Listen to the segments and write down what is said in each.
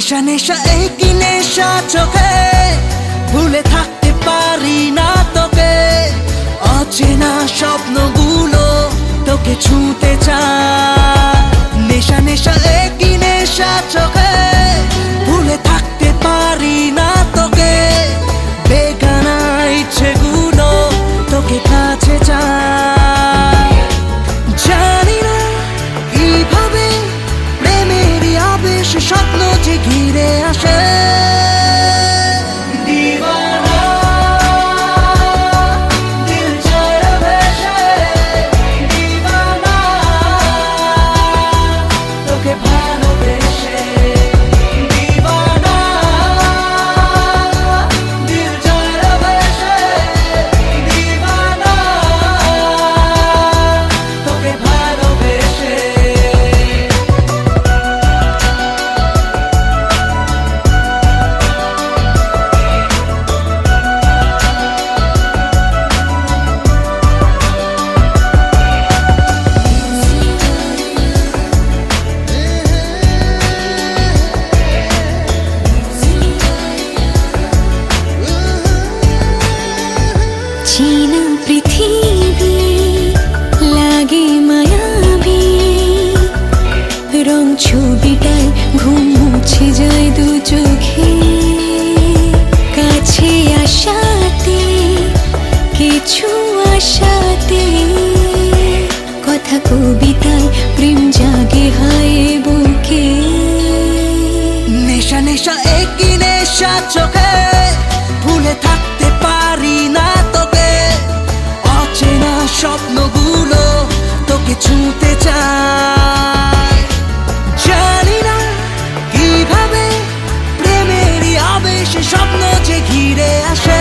নেশা নেশা একই নেশা চোখে, ভুলে থাকতে পারি না তোকে। অচেনা স্বপ্নগুলো তোকে ছুঁতে চায়। নেশা নেশা একই নেশা চোখে, ভুলে থাকতে পারি না তোকে। বেগানা ইচ্ছেগুলো তোকে কাছে চায়। জানি না কিভাবে প্রেমেরই আবেশ স্বপ্ন যে ঘিরে আসে। চীনা পৃথিবী লাগে মায়াবী, রং ছবিটায় ঘুম মুছে যায় দু চোখে। কাছে আসাতে কিছু আশাতে, কথা কবিতায় প্রেম জাগে হায় বুকে। নেশা নেশা একই নেশা চোখে, ভুলে থাকতে পারি না তোকে। অচেনা স্বপ্নগুলো তোকে ছুঁতে চায়। জানি না কিভাবে প্রেমেরই আবেশ স্বপ্ন যে ঘিরে আসে।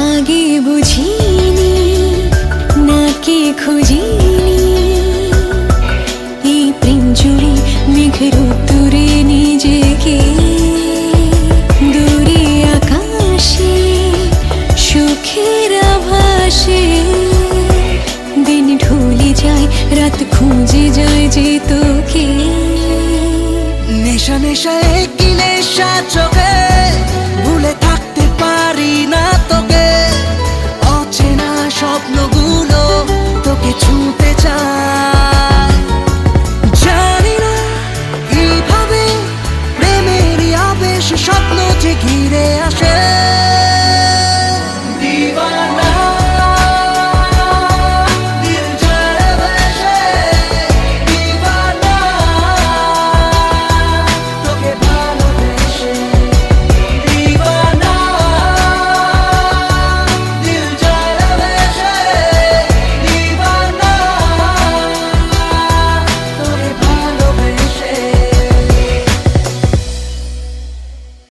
আগে বুঝিনি নাকি খুঁজিনি, এই প্রেম জুড়ে মেঘের উত্তরে নিজেকে। দূরে আকাশে সুখের আভাসে, দিন ঢলে যায় রাত খুঁজে যায় যে তোকে। নেশা নেশা একই নেশা চোখে, ভুলে থাকতে পারি না তোকে। অচেনা স্বপ্নগুলো তোকে ছুঁতে চায়। জানি না কিভাবে প্রেমেরই আবেশ স্বপ্ন যে ঘিরে আসে।